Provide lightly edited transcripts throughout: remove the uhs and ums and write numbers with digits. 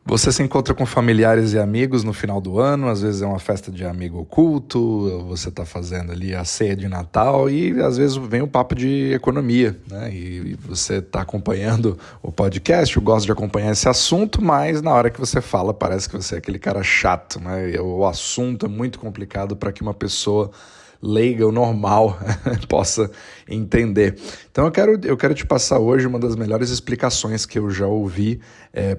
Você se encontra com familiares e amigos no final do ano, às vezes é uma festa de amigo oculto, você está fazendo ali a ceia de Natal e às vezes vem o papo de economia, né? E você está acompanhando o podcast, eu gosto de acompanhar esse assunto, mas na hora que você fala parece que você é aquele cara chato, né? O assunto é muito complicado para que uma pessoa leiga, o normal, possa entender. Então eu quero te passar hoje uma das melhores explicações que eu já ouvi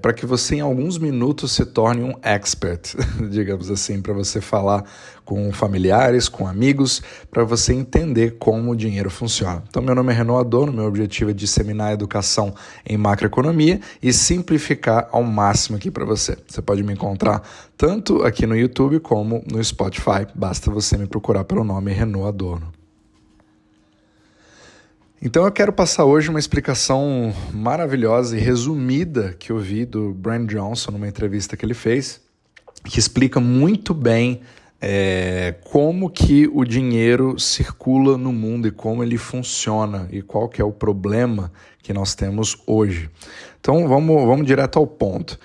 para que você em alguns minutos se torne um expert, digamos assim, para você falar com familiares, com amigos, para você entender como o dinheiro funciona. Então meu nome é Renan Adorno, meu objetivo é disseminar a educação em macroeconomia e simplificar ao máximo aqui para você. Você pode me encontrar tanto aqui no YouTube como no Spotify, basta você me procurar pelo nome Renan Adorno. Então eu quero passar hoje uma explicação maravilhosa e resumida que eu vi do Brent Johnson numa entrevista que ele fez, que explica muito bem como que o dinheiro circula no mundo e como ele funciona e qual que é o problema que nós temos hoje. Então vamos direto ao ponto.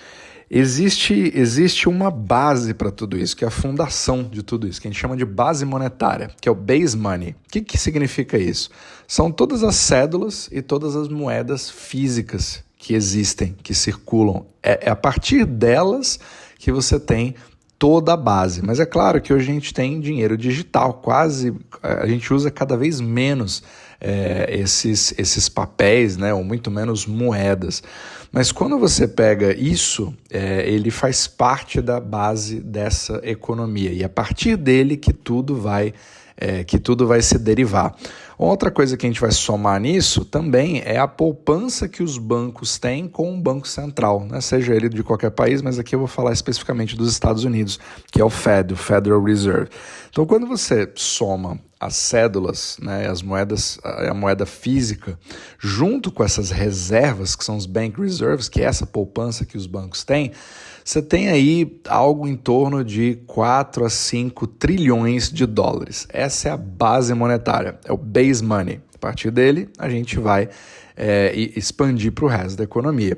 Existe uma base para tudo isso, que é a fundação de tudo isso, que a gente chama de base monetária, que é o base money. O que significa isso? São todas as cédulas e todas as moedas físicas que existem, que circulam. É a partir delas que você tem toda a base. Mas é claro que hoje a gente tem dinheiro digital, a gente usa cada vez menos esses papéis, né, ou muito menos moedas. Mas quando você pega isso, ele faz parte da base dessa economia e é a partir dele que tudo vai se derivar. Outra coisa que a gente vai somar nisso também é a poupança que os bancos têm com o Banco Central, né? Seja ele de qualquer país, mas aqui eu vou falar especificamente dos Estados Unidos, que é o Fed, o Federal Reserve. Então, quando você soma as cédulas, né, as moedas, a moeda física, junto com essas reservas, que são os Bank Reserves, que é essa poupança que os bancos têm, você tem aí algo em torno de 4 a 5 trilhões de dólares. Essa é a base monetária, é o base money. A partir dele, a gente vai expandir para o resto da economia.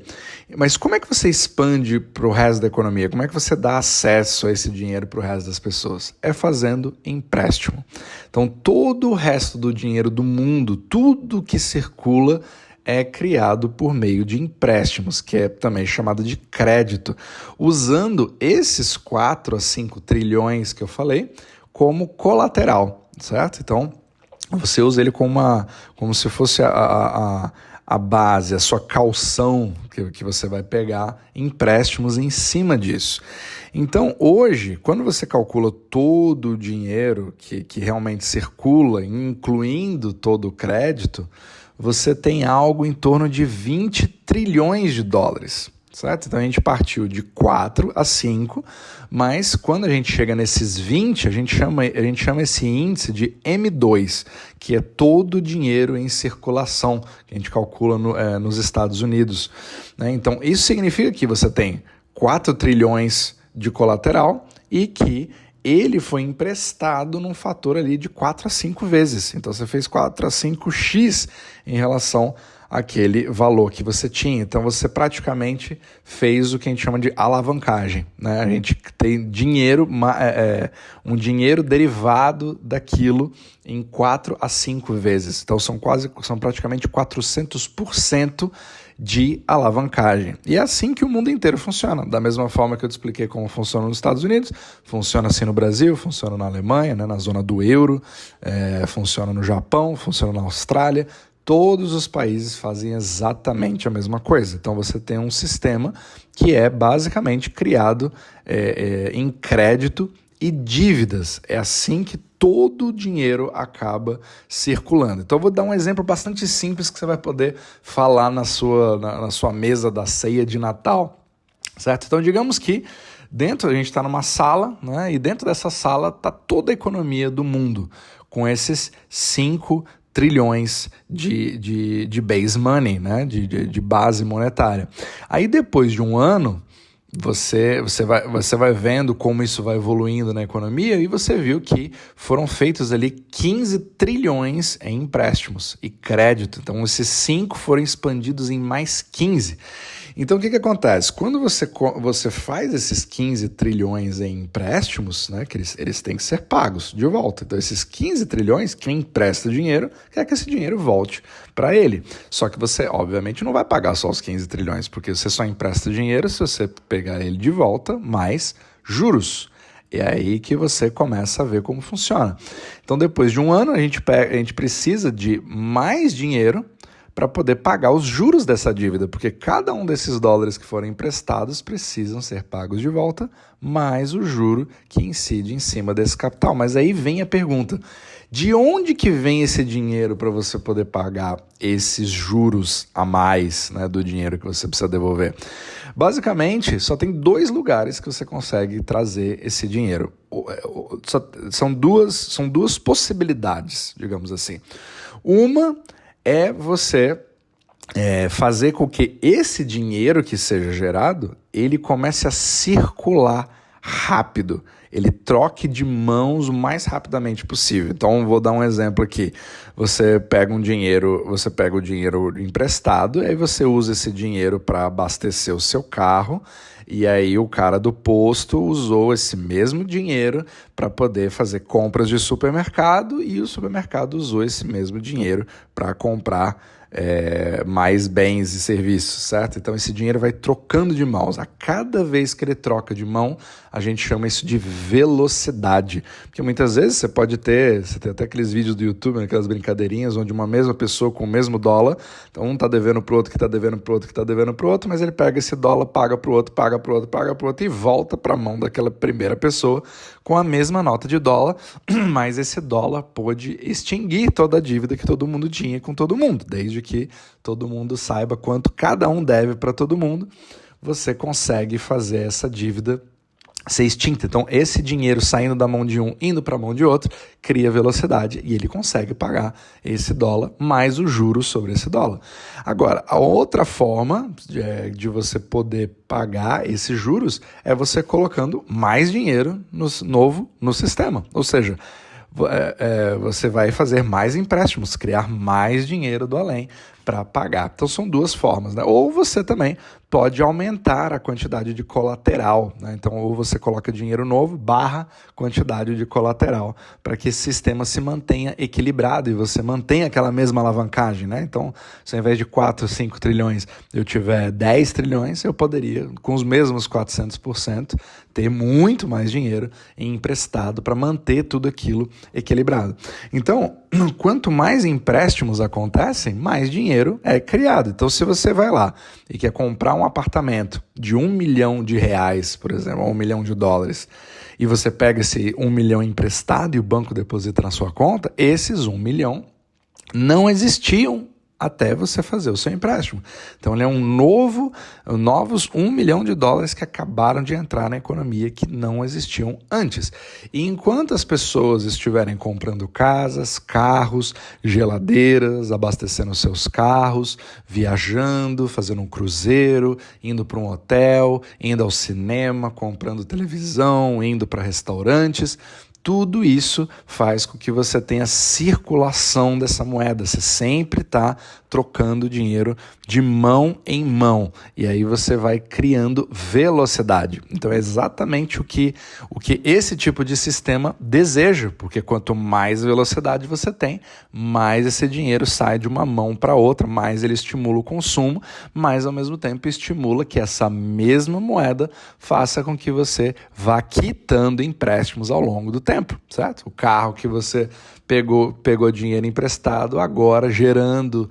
Mas como é que você expande para o resto da economia? Como é que você dá acesso a esse dinheiro para o resto das pessoas? É fazendo empréstimo. Então, todo o resto do dinheiro do mundo, tudo que circula, é criado por meio de empréstimos, que é também chamado de crédito, usando esses 4 a 5 trilhões que eu falei como colateral, certo? Então, você usa ele como se fosse a base, a sua calção que você vai pegar empréstimos em cima disso. Então, hoje, quando você calcula todo o dinheiro que realmente circula, incluindo todo o crédito, você tem algo em torno de 20 trilhões de dólares, certo? Então a gente partiu de 4 a 5, mas quando a gente chega nesses 20, a gente chama esse índice de M2, que é todo o dinheiro em circulação, que a gente calcula nos Estados Unidos, né? Então isso significa que você tem 4 trilhões de colateral e que ele foi emprestado num fator ali de 4 a 5 vezes. Então você fez 4 a 5x em relação àquele valor que você tinha. Então você praticamente fez o que a gente chama de alavancagem, né? A gente tem dinheiro, um dinheiro derivado daquilo em 4 a 5 vezes. Então são praticamente 400% de alavancagem. E é assim que o mundo inteiro funciona. Da mesma forma que eu te expliquei como funciona nos Estados Unidos, funciona assim no Brasil, funciona na Alemanha, né, na zona do euro, funciona no Japão, funciona na Austrália. Todos os países fazem exatamente a mesma coisa. Então você tem um sistema que é basicamente criado em crédito e dívidas. É assim que todo o dinheiro acaba circulando. Então eu vou dar um exemplo bastante simples que você vai poder falar na sua mesa da ceia de Natal, certo? Então digamos que a gente está numa sala, né, e dentro dessa sala está toda a economia do mundo, com esses 5 trilhões de base money, né, de base monetária. Aí depois de um ano, você vai vendo como isso vai evoluindo na economia e você viu que foram feitos ali 15 trilhões em empréstimos e crédito. Então, esses 5 foram expandidos em mais 15. Então, o que acontece? Quando você faz esses 15 trilhões em empréstimos, né, que eles têm que ser pagos de volta. Então, esses 15 trilhões, quem empresta dinheiro, quer que esse dinheiro volte para ele. Só que você, obviamente, não vai pagar só os 15 trilhões, porque você só empresta dinheiro se você pegar ele de volta, mais juros. É aí que você começa a ver como funciona. Então, depois de um ano, a gente precisa de mais dinheiro para poder pagar os juros dessa dívida, porque cada um desses dólares que forem emprestados precisam ser pagos de volta, mais o juro que incide em cima desse capital. Mas aí vem a pergunta, de onde que vem esse dinheiro para você poder pagar esses juros a mais, né, do dinheiro que você precisa devolver? Basicamente, só tem 2 lugares que você consegue trazer esse dinheiro. São duas possibilidades, digamos assim. Uma é você fazer com que esse dinheiro que seja gerado, ele comece a circular rápido, ele troque de mãos o mais rapidamente possível. Então, vou dar um exemplo aqui. Você pega o dinheiro emprestado, aí você usa esse dinheiro para abastecer o seu carro, e aí o cara do posto usou esse mesmo dinheiro para poder fazer compras de supermercado, e o supermercado usou esse mesmo dinheiro para comprar mais bens e serviços, certo? Então esse dinheiro vai trocando de mãos. A cada vez que ele troca de mão, a gente chama isso de velocidade. Porque muitas vezes você tem até aqueles vídeos do YouTube, né, aquelas brincadeirinhas, onde uma mesma pessoa com o mesmo dólar, então um está devendo para o outro, que está devendo para o outro, que está devendo para o outro, mas ele pega esse dólar, paga para o outro, paga para o outro, paga para o outro e volta para a mão daquela primeira pessoa com a mesma nota de dólar, mas esse dólar pôde extinguir toda a dívida que todo mundo tinha com todo mundo, desde que todo mundo saiba quanto cada um deve para todo mundo, você consegue fazer essa dívida ser extinta. Então, esse dinheiro saindo da mão de um, indo para a mão de outro, cria velocidade e ele consegue pagar esse dólar mais o juros sobre esse dólar. Agora, a outra forma de você poder pagar esses juros é você colocando mais dinheiro novo no sistema. Ou seja, você vai fazer mais empréstimos, criar mais dinheiro do além para pagar. Então são 2 formas, né? Ou você também pode aumentar a quantidade de colateral, né? Então ou você coloca dinheiro novo barra quantidade de colateral para que esse sistema se mantenha equilibrado e você mantenha aquela mesma alavancagem, né? Então se ao invés de 4, 5 trilhões eu tiver 10 trilhões, eu poderia, com os mesmos 400%, ter muito mais dinheiro emprestado para manter tudo aquilo equilibrado. Então, quanto mais empréstimos acontecem, mais dinheiro é criado. Então, se você vai lá e quer comprar um apartamento de R$1 milhão, por exemplo, ou $1 milhão, e você pega esse 1 milhão emprestado e o banco deposita na sua conta, esses 1 milhão não existiam até você fazer o seu empréstimo. Então ele é novos $1 milhão que acabaram de entrar na economia que não existiam antes. E enquanto as pessoas estiverem comprando casas, carros, geladeiras, abastecendo seus carros, viajando, fazendo um cruzeiro, indo para um hotel, indo ao cinema, comprando televisão, indo para restaurantes, tudo isso faz com que você tenha circulação dessa moeda. Você sempre está trocando dinheiro de mão em mão. E aí você vai criando velocidade. Então é exatamente o que esse tipo de sistema deseja. Porque quanto mais velocidade você tem, mais esse dinheiro sai de uma mão para outra, mais ele estimula o consumo, mas ao mesmo tempo estimula que essa mesma moeda faça com que você vá quitando empréstimos ao longo do tempo, certo? O carro que você pegou dinheiro emprestado, agora gerando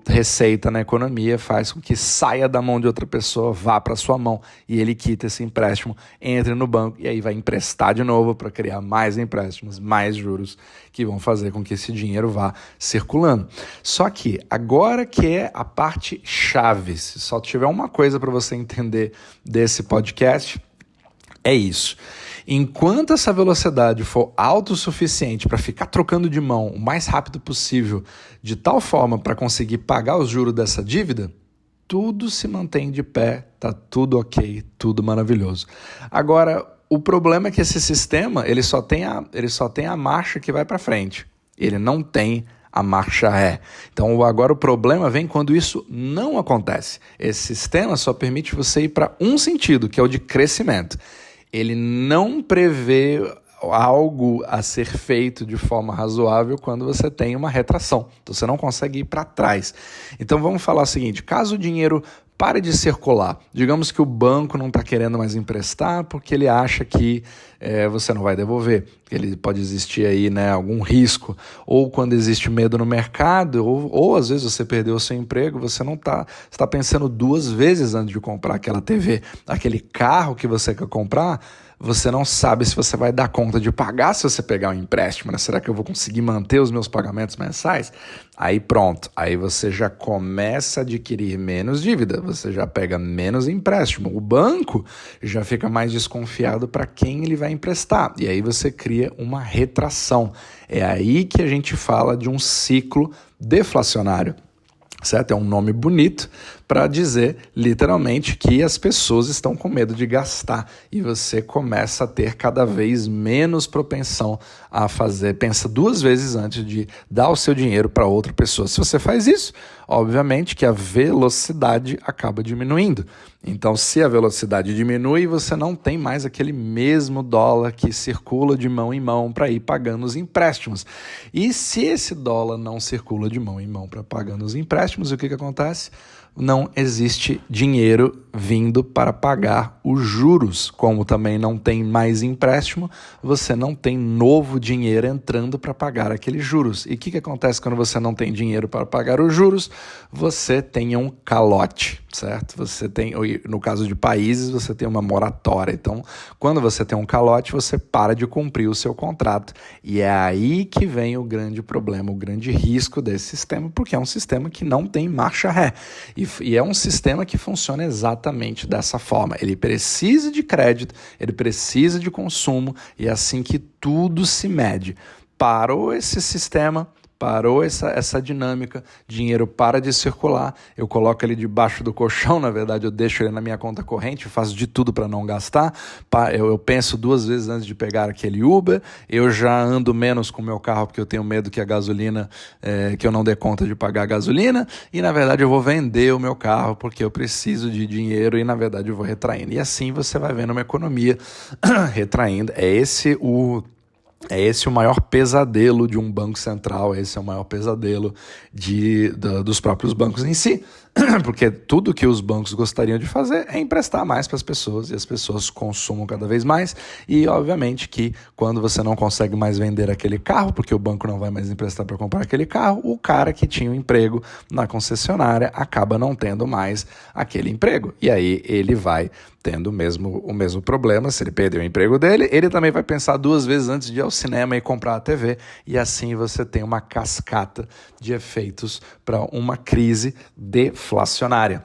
receita na economia, faz com que saia da mão de outra pessoa, vá para sua mão e ele quita esse empréstimo, entre no banco e aí vai emprestar de novo para criar mais empréstimos, mais juros que vão fazer com que esse dinheiro vá circulando. Só que agora que é a parte chave, se só tiver uma coisa para você entender desse podcast, é isso. Enquanto essa velocidade for autossuficiente para ficar trocando de mão o mais rápido possível, de tal forma para conseguir pagar os juros dessa dívida, tudo se mantém de pé, tá tudo ok, tudo maravilhoso. Agora, o problema é que esse sistema ele só tem a marcha que vai para frente, ele não tem a marcha ré. Então agora o problema vem quando isso não acontece. Esse sistema só permite você ir para um sentido, que é o de crescimento. Ele não prevê algo a ser feito de forma razoável quando você tem uma retração. Então você não consegue ir para trás. Então vamos falar o seguinte, caso o dinheiro pare de circular, digamos que o banco não está querendo mais emprestar porque ele acha que você não vai devolver, ele pode existir aí, né, algum risco, ou quando existe medo no mercado, ou às vezes você perdeu o seu emprego, você está pensando 2 vezes antes de comprar aquela TV, aquele carro que você quer comprar, você não sabe se você vai dar conta de pagar se você pegar um empréstimo, né? Será que eu vou conseguir manter os meus pagamentos mensais? Aí pronto, aí você já começa a adquirir menos dívida, você já pega menos empréstimo. O banco já fica mais desconfiado para quem ele vai emprestar. E aí você cria uma retração. É aí que a gente fala de um ciclo deflacionário. Certo? É um nome bonito para dizer literalmente que as pessoas estão com medo de gastar e você começa a ter cada vez menos propensão a fazer, pensa 2 vezes antes de dar o seu dinheiro para outra pessoa. Se você faz isso, obviamente que a velocidade acaba diminuindo. Então, se a velocidade diminui, você não tem mais aquele mesmo dólar que circula de mão em mão para ir pagando os empréstimos. E se esse dólar não circula de mão em mão para pagando os empréstimos, o que acontece? Não existe dinheiro vindo para pagar os juros. Como também não tem mais empréstimo, você não tem novo dinheiro entrando para pagar aqueles juros. E o que acontece quando você não tem dinheiro para pagar os juros? Você tem um calote, certo? Você tem, no caso de países, você tem uma moratória. Então, quando você tem um calote, você para de cumprir o seu contrato. E é aí que vem o grande problema, o grande risco desse sistema, porque é um sistema que não tem marcha ré. E é um sistema que funciona exatamente dessa forma. Ele precisa de crédito, ele precisa de consumo, e é assim que tudo se mede. Parou esse sistema, parou essa dinâmica, dinheiro para de circular, eu coloco ele debaixo do colchão, na verdade eu deixo ele na minha conta corrente, faço de tudo para não gastar, eu penso 2 vezes antes de pegar aquele Uber, eu já ando menos com o meu carro porque eu tenho medo que a gasolina, que eu não dê conta de pagar a gasolina, e na verdade eu vou vender o meu carro porque eu preciso de dinheiro e na verdade eu vou retraindo. E assim você vai vendo uma economia retraindo. É esse o maior pesadelo de um banco central, esse é o maior pesadelo dos próprios bancos em si, porque tudo que os bancos gostariam de fazer é emprestar mais para as pessoas e as pessoas consumam cada vez mais e obviamente que quando você não consegue mais vender aquele carro, porque o banco não vai mais emprestar para comprar aquele carro, o cara que tinha um emprego na concessionária acaba não tendo mais aquele emprego e aí ele vai tendo o mesmo problema. Se ele perder o emprego dele, ele também vai pensar 2 vezes antes de ir ao cinema e comprar a TV, e assim você tem uma cascata de efeitos para uma crise deflacionária.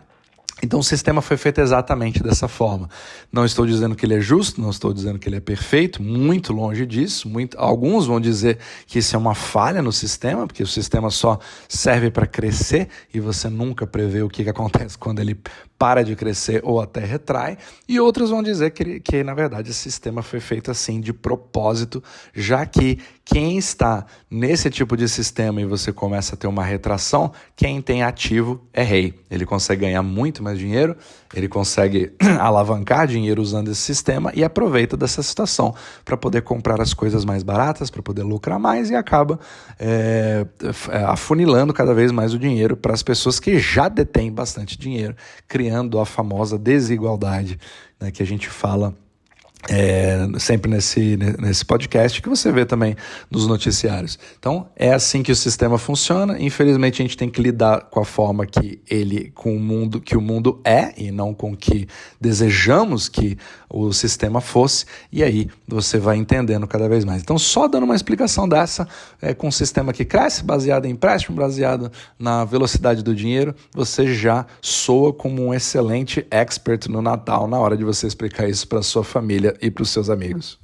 Então o sistema foi feito exatamente dessa forma. Não estou dizendo que ele é justo, não estou dizendo que ele é perfeito, muito longe disso. Alguns vão dizer que isso é uma falha no sistema, porque o sistema só serve para crescer e você nunca prevê o que acontece quando ele para de crescer ou até retrai. E outros vão dizer que na verdade esse sistema foi feito assim de propósito, já que quem está nesse tipo de sistema e você começa a ter uma retração, quem tem ativo é rei. Ele consegue ganhar muito mais dinheiro, ele consegue alavancar dinheiro usando esse sistema e aproveita dessa situação para poder comprar as coisas mais baratas, para poder lucrar mais e acaba afunilando cada vez mais o dinheiro para as pessoas que já detêm bastante dinheiro, criando a famosa desigualdade, né, que a gente fala sempre nesse podcast, que você vê também nos noticiários. Então, é assim que o sistema funciona. Infelizmente, a gente tem que lidar com a forma que o mundo é, e não com o que desejamos que o sistema fosse, e aí você vai entendendo cada vez mais. Então, só dando uma explicação dessa, com um sistema que cresce, baseado em empréstimo, baseado na velocidade do dinheiro, você já soa como um excelente expert no Natal, na hora de você explicar isso para sua família e para os seus amigos.